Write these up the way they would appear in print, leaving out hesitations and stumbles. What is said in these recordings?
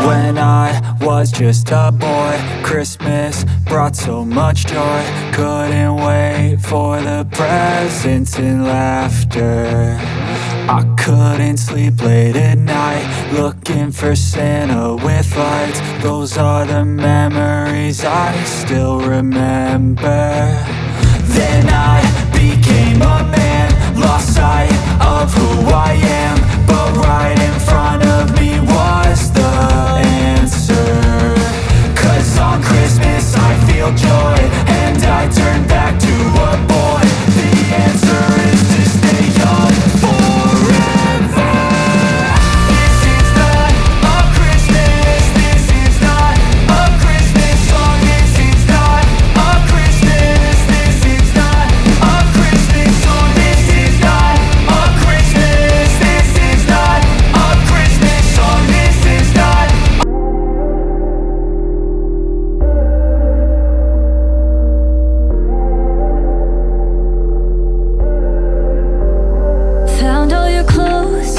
When I was just a boy, Christmas brought so much joy. Couldn't wait for the presents and laughter. I couldn't sleep late at night, looking for Santa with lights. Those are the memories I still remember. Then I became a man, lost sight of who I am. But right in front of me was the answer. 'Cause on Christmas I feel joy, and I turn back to a boy. The answer is to stay young forever. This is not a Christmas, this is not a Christmas song. This is not a Christmas, this is not a Christmas song. This is not a Christmas, this is not a Christmas song. This is not. Found all your clothes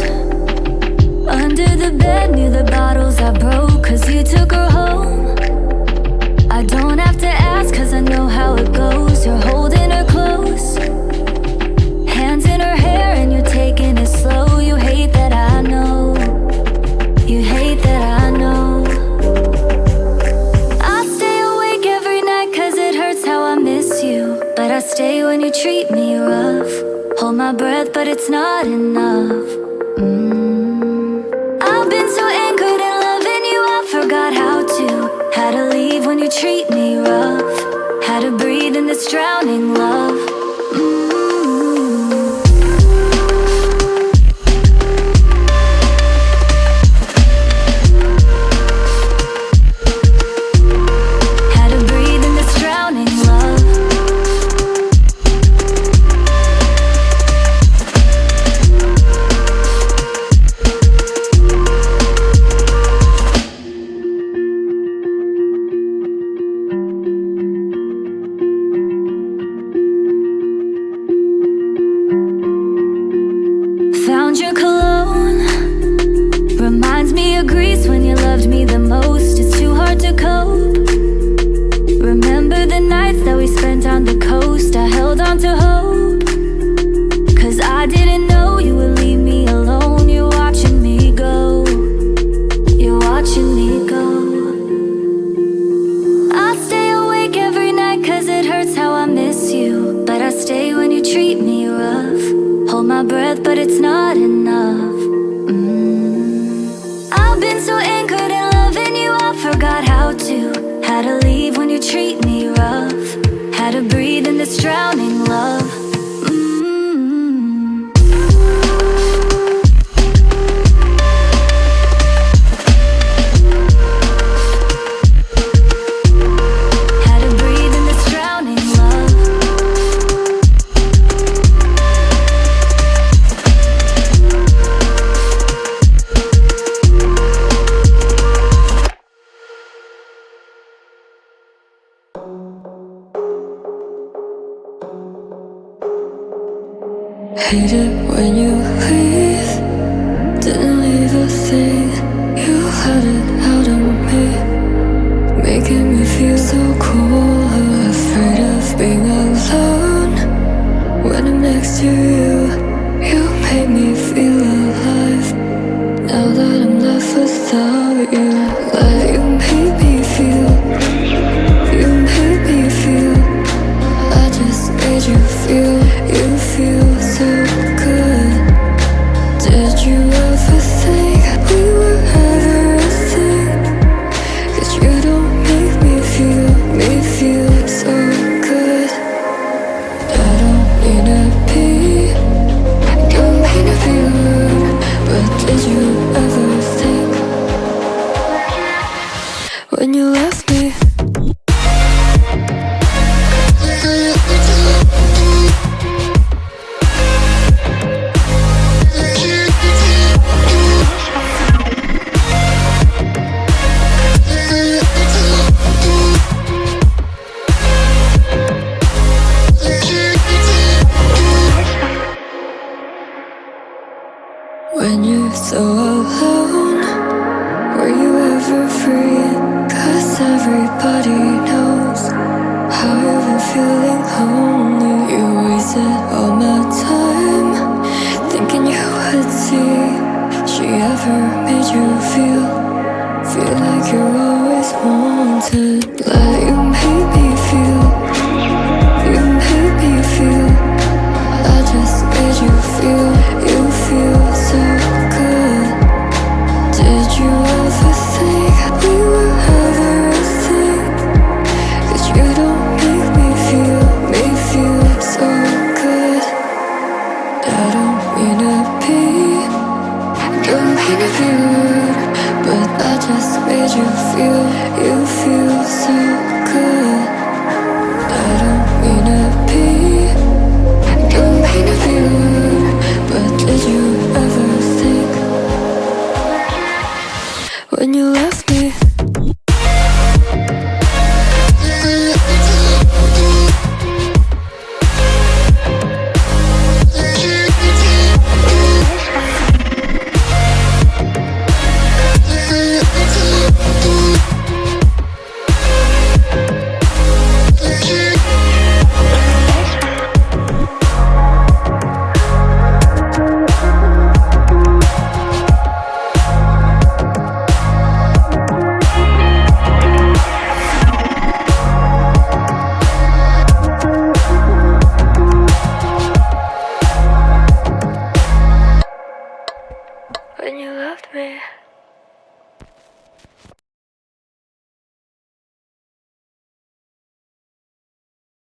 under the bed near the bottles I broke, 'cause you took her home. I don't have to ask, 'cause I know how it goes. You're holding her close, hands in her hair, and you're taking it slow. You hate that I know, you hate that I know. I stay awake every night 'cause it hurts how I miss you. But I stay when you treat me rough. Hold my breath, but it's not enough. I've been so anchored in loving you, I forgot how to leave when you treat me rough. How to breathe in this drowning love. How to breathe in this drowning love. Found your cologne, reminds me of Greece when you loved me the most. It's too hard to cope. Remember the nights that we spent on the coast. I held on to hope, 'cause I didn't know you would leave me alone. You're watching me go, you're watching me go. I stay awake every night 'cause it hurts how I miss you. But I stay when you treat me rough. Hold my breath, but it's not enough. I've been so anchored in loving you, I forgot how to leave when you treat me rough. How to breathe in this drowning love. How to breathe in this drowning love. Hate it when you leave, didn't leave a thing. You had it out on me, making me feel so cold. Afraid of being alone when I'm next to you. You made me feel alive. Now that I'm left without you, like you made me feel, you made me feel. I just made you feel, you feel so good. Did you ever think we were ever a thing? 'Cause you don't make me feel so good. I don't mean to be rude, but did you ever think for free. 'Cause everybody knows how you've been feeling lonely. You wasted all my time thinking you would see. She ever made you feel like you're always wanted? Like you made me feel, you made me feel. I just made you feel so good. Did you ever think we were ever a thing? 'Cause you don't make me feel so good. I don't mean to be, don't mean to be rude, but I just made you feel so good. I don't mean to be, don't mean to be rude, but did you ever think when you left me? When you left me.